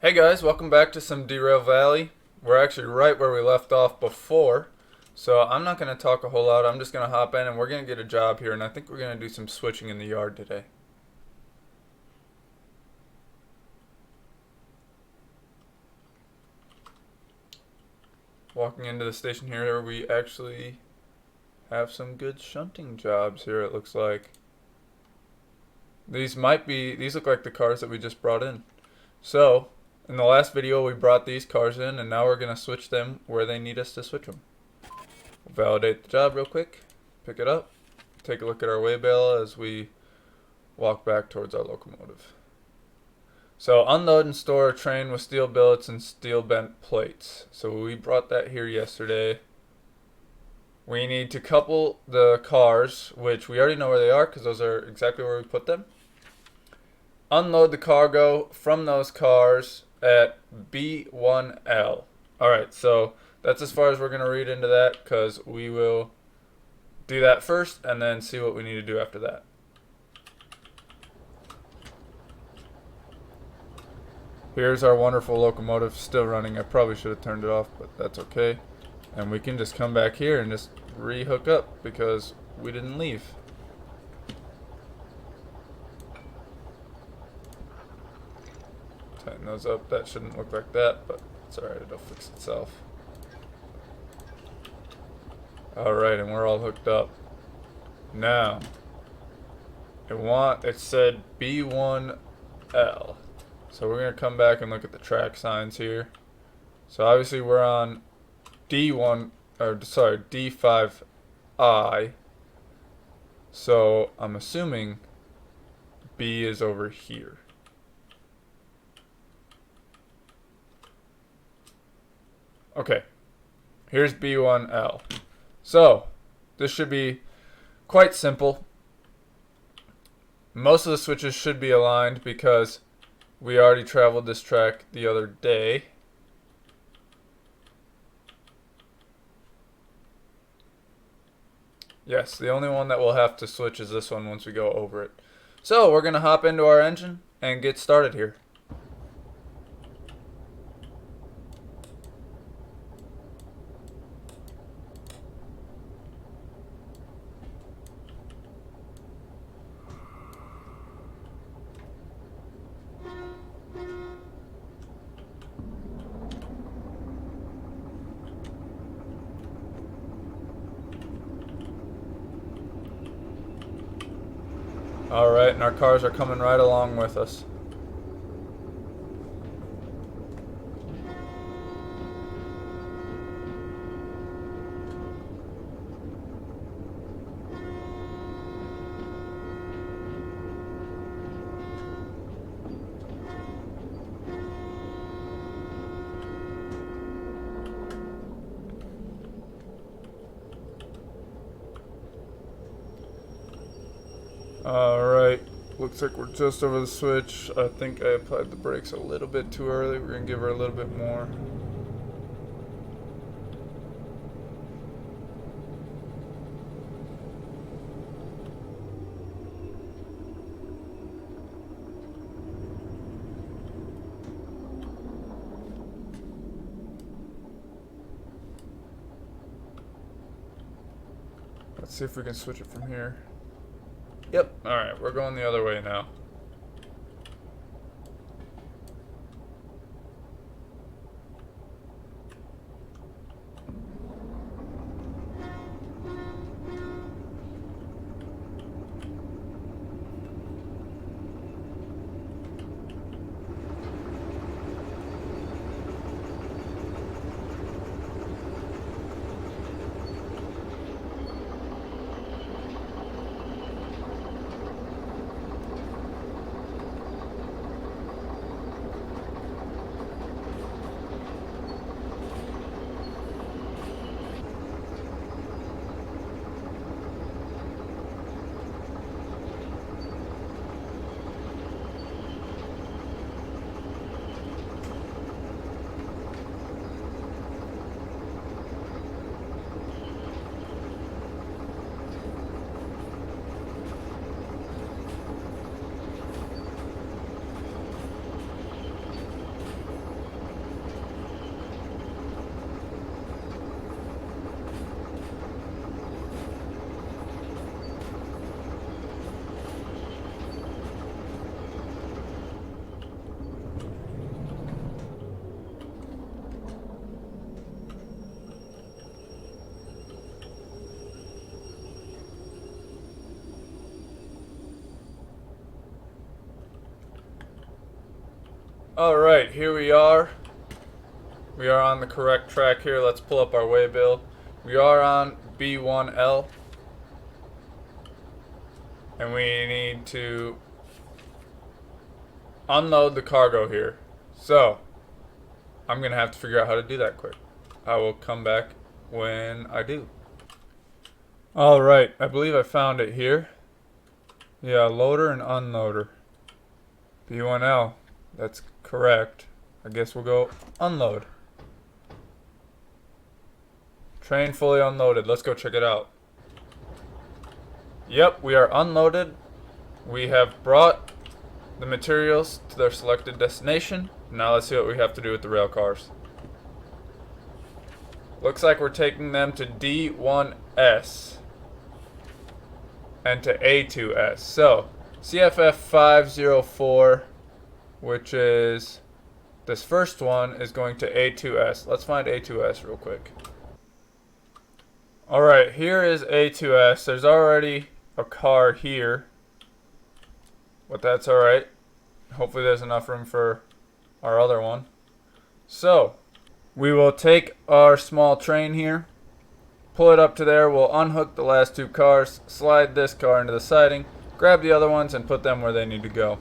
Hey guys, welcome back to some Derail Valley. We're actually right where we left off before, so I'm not going to talk a whole lot. I'm just going to hop in and we're going to get a job here, and I think we're going to do some switching in the yard today. Walking into the station here, we actually have some good shunting jobs here, it looks like. These look like the cars that we just brought in. So, in the last video we brought these cars in, and now we're going to switch them where they need us to switch them. Validate the job real quick, pick it up, take a look at our weigh bale as we walk back towards our locomotive. So unload and store a train with steel billets and steel bent plates. So we brought that here yesterday. We need to couple the cars, which we already know where they are because those are exactly where we put them. Unload the cargo from those cars at B1L. Alright, so that's as far as we're going to read into that because we will do that first and then see what we need to do after that. Here's our wonderful locomotive still running. I probably should have turned it off, but that's okay. And we can just come back here and just re-hook up because we didn't leave. Tighten those up. That shouldn't look like that, but it's alright. It'll fix itself. Alright, and we're all hooked up. Now, it said B1L. So we're going to come back and look at the track signs here. So obviously we're on D5I. So I'm assuming B is over here. Okay, here's B1L. So this should be quite simple. Most of the switches should be aligned because we already traveled this track the other day. Yes, the only one that we'll have to switch is this one once we go over it. So we're going to hop into our engine and get started here. Alright, and our cars are coming right along with us. Alright, looks like we're just over the switch. I think I applied the brakes a little bit too early. We're going to give her a little bit more. Let's see if we can switch it from here. Yep, alright, we're going the other way now. Alright, here we are. We are on the correct track here. Let's pull up our waybill. We are on B1L. And we need to unload the cargo here. So, I'm going to have to figure out how to do that quick. I will come back when I do. Alright, I believe I found it here. Yeah, loader and unloader. B1L. That's correct. I guess we'll go unload. Train fully unloaded. Let's go check it out. Yep, we are unloaded. We have brought the materials to their selected destination. Now let's see what we have to do with the rail cars. Looks like we're taking them to D1S and to A2S. So, CFF 504, which is this first one, is going to A2S. Let's find A2S real quick. Alright, here is A2S. There's already a car here, but that's alright. Hopefully there's enough room for our other one. So, we will take our small train here, pull it up to there, we'll unhook the last two cars, slide this car into the siding, grab the other ones and put them where they need to go.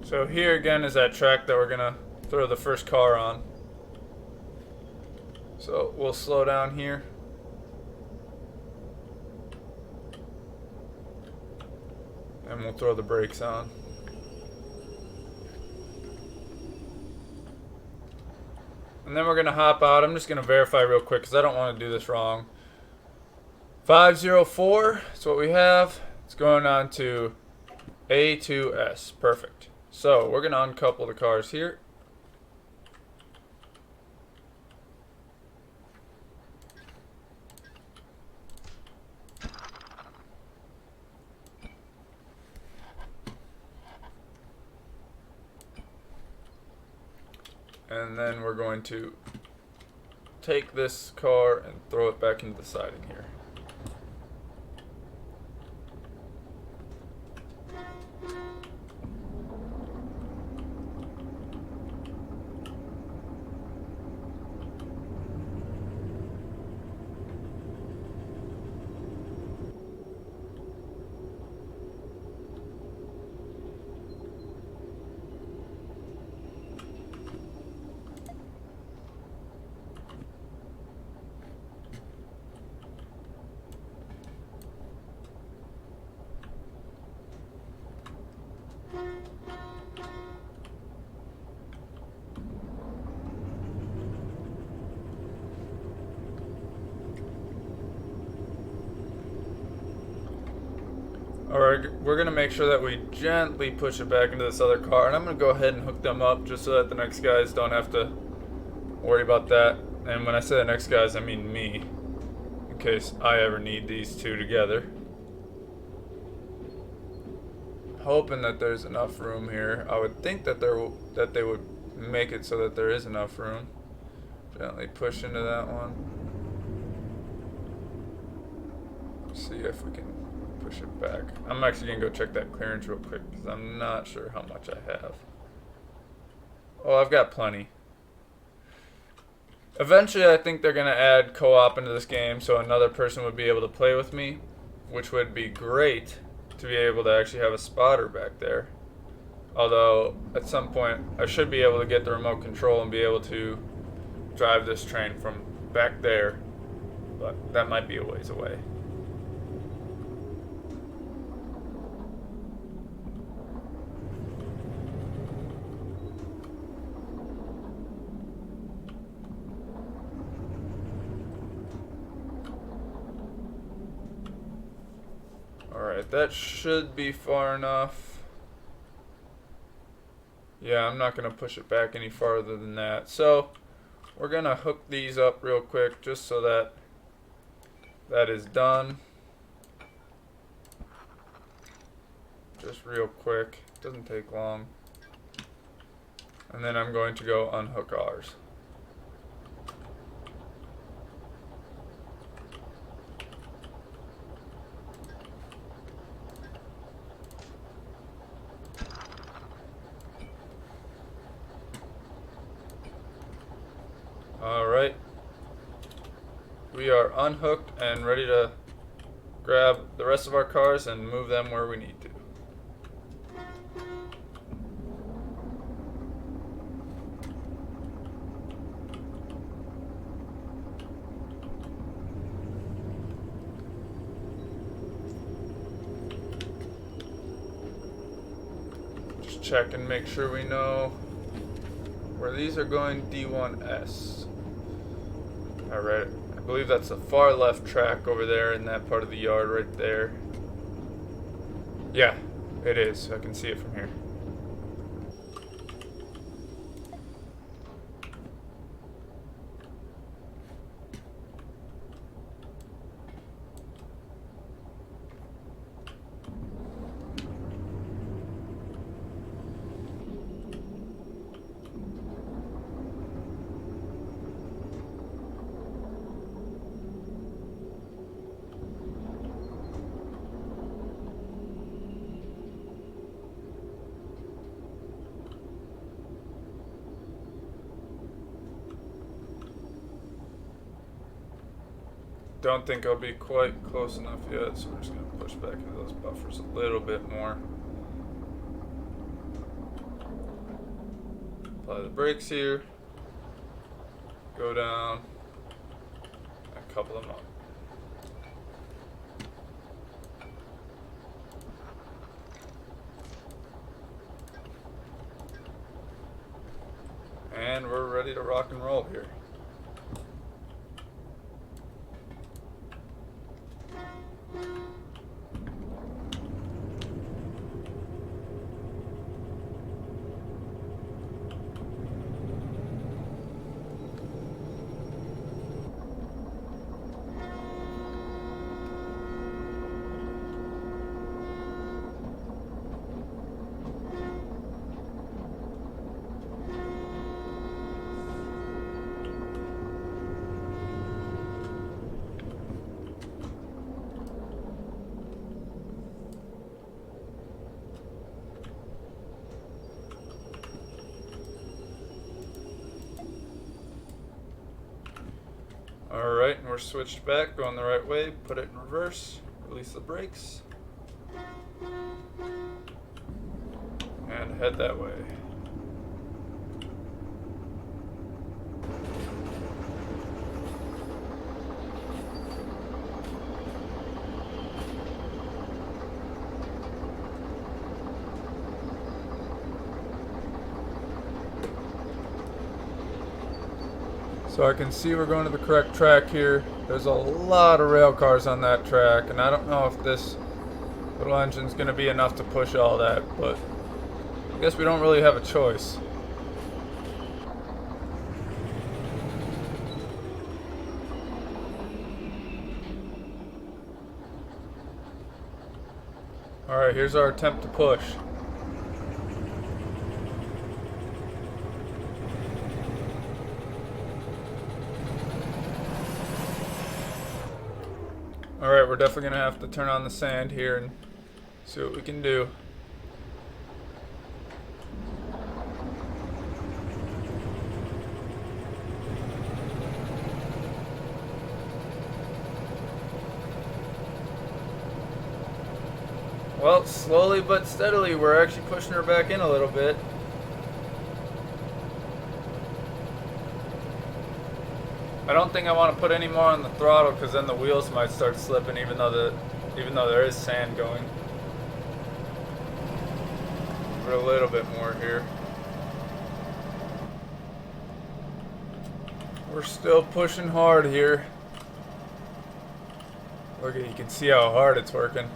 So here again is that track that we're gonna throw the first car on. So we'll slow down here. And we'll throw the brakes on. And then we're gonna hop out. I'm just gonna verify real quick because I don't want to do this wrong. 504 is what we have. It's going on to A2S. Perfect. So we're going to uncouple the cars here. And then we're going to take this car and throw it back into the siding here. Alright, we're going to make sure that we gently push it back into this other car. And I'm going to go ahead and hook them up just so that the next guys don't have to worry about that. And when I say the next guys, I mean me. In case I ever need these two together. Hoping that there's enough room here. I would think that they would make it so that there is enough room. Gently push into that one. See if we can push it back. I'm actually going to go check that clearance real quick because I'm not sure how much I have. Oh, I've got plenty. Eventually, I think they're going to add co-op into this game so another person would be able to play with me, which would be great to be able to actually have a spotter back there. Although, at some point, I should be able to get the remote control and be able to drive this train from back there, but that might be a ways away. Alright, that should be far enough. Yeah, I'm not going to push it back any farther than that. So, we're going to hook these up real quick just so that that is done. Just real quick. Doesn't take long. And then I'm going to go unhook ours. Alright, we are unhooked and ready to grab the rest of our cars and move them where we need to. Just check and make sure we know where these are going. D1S. Alright, I believe that's the far left track over there in that part of the yard right there. Yeah, it is. I can see it from here. Don't think I'll be quite close enough yet, so we're just going to push back into those buffers a little bit more. Apply the brakes here. Go down and couple them up. And we're ready to rock and roll here. Alright, and we're switched back, going the right way, put it in reverse, release the brakes, and head that way. So I can see we're going to the correct track here. There's a lot of rail cars on that track, and I don't know if this little engine's going to be enough to push all that, but I guess we don't really have a choice. Alright, here's our attempt to push. Alright, we're definitely going to have to turn on the sand here and see what we can do. Well, slowly but steadily, we're actually pushing her back in a little bit. I don't think I want to put any more on the throttle because then the wheels might start slipping even though there is sand going. Put a little bit more here. We're still pushing hard here. Look, you can see how hard it's working.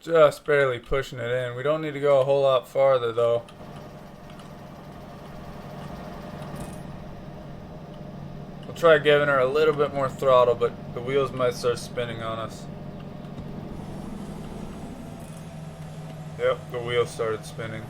Just barely pushing it in. We don't need to go a whole lot farther though. We'll try giving her a little bit more throttle, but the wheels might start spinning on us. Yep, the wheels started spinning.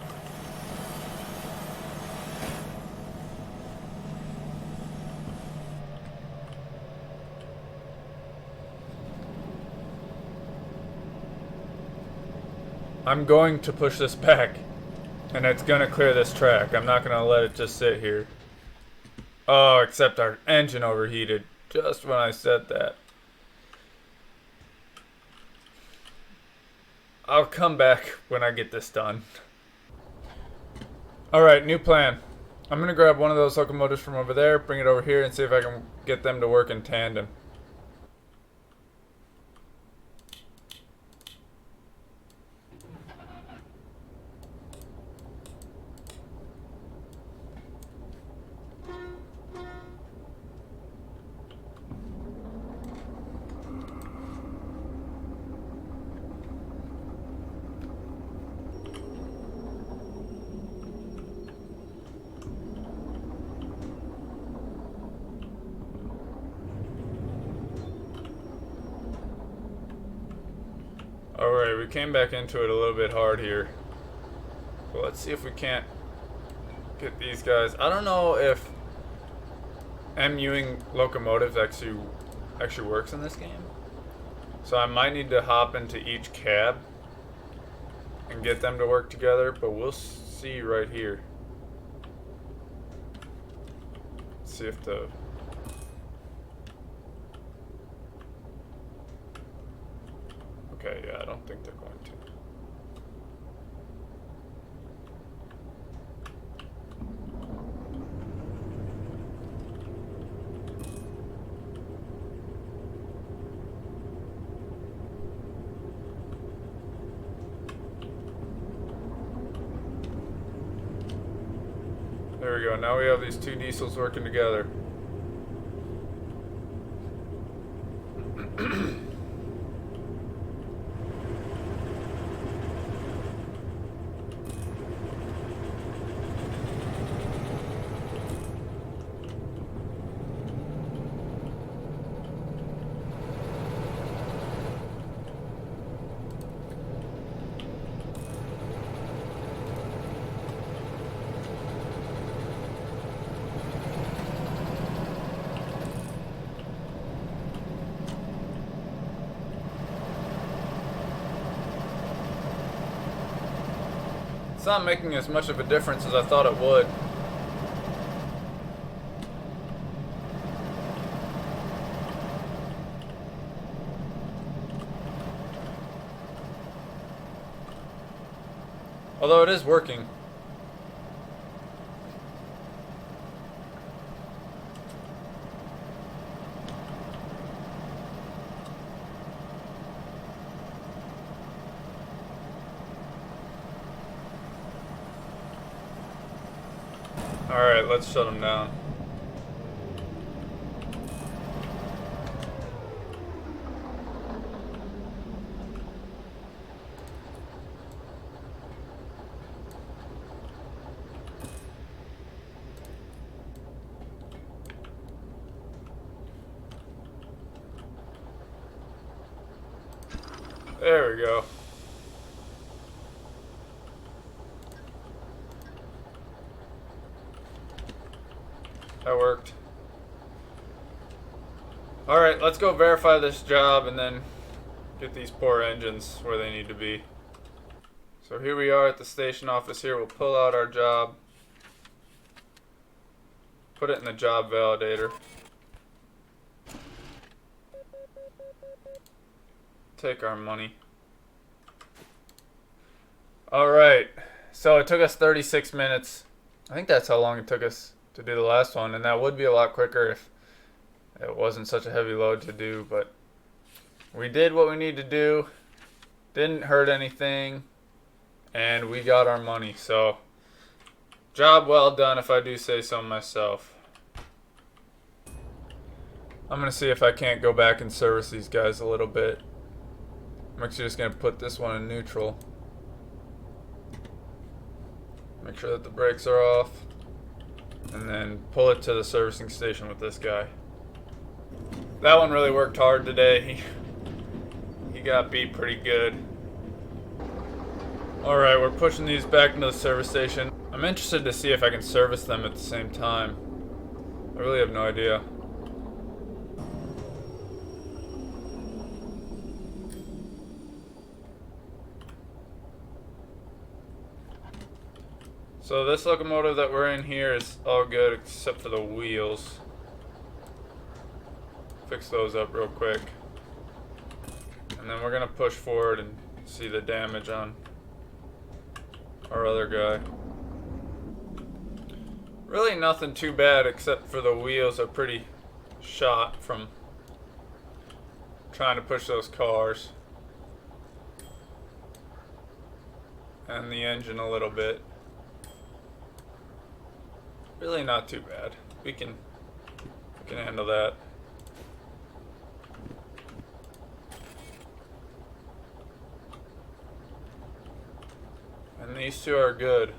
I'm going to push this back, and it's gonna clear this track. I'm not gonna let it just sit here. Oh, except our engine overheated just when I said that. I'll come back when I get this done. Alright, new plan. I'm gonna grab one of those locomotives from over there, bring it over here, and see if I can get them to work in tandem. Alright, we came back into it a little bit hard here. But let's see if we can't get these guys. I don't know if MUing locomotives actually works in this game. So I might need to hop into each cab and get them to work together, but we'll see right here. Let's see if the... Okay, yeah, I don't think they're going to. There we go, now we have these two diesels working together. It's not making as much of a difference as I thought it would. Although it is working. Alright, let's shut them down. There we go. That worked. Alright, let's go verify this job and then get these poor engines where they need to be. So here we are at the station office here. We'll pull out our job. Put it in the job validator. Take our money. Alright, so it took us 36 minutes. I think that's how long it took us to do the last one, and that would be a lot quicker if it wasn't such a heavy load to do, but we did what we need to do, didn't hurt anything, and we got our money. So job well done, if I do say so myself. I'm gonna see if I can't go back and service these guys a little bit. I'm actually just going to put this one in neutral. Make sure that the brakes are off. And then pull it to the servicing station with this guy. That one really worked hard today. He got beat pretty good. Alright, we're pushing these back into the service station. I'm interested to see if I can service them at the same time. I really have no idea. So this locomotive that we're in here is all good except for the wheels. Fix those up real quick. And then we're gonna push forward and see the damage on our other guy. Really nothing too bad except for the wheels are pretty shot from trying to push those cars. And the engine a little bit. Really not too bad. We can handle that. And these two are good.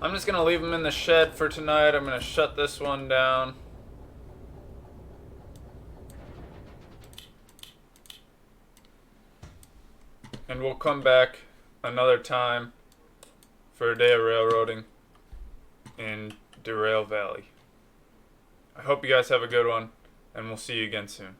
I'm just gonna leave them in the shed for tonight. I'm gonna shut this one down. And we'll come back another time for a day of railroading in Derail Valley. I hope you guys have a good one, and we'll see you again soon.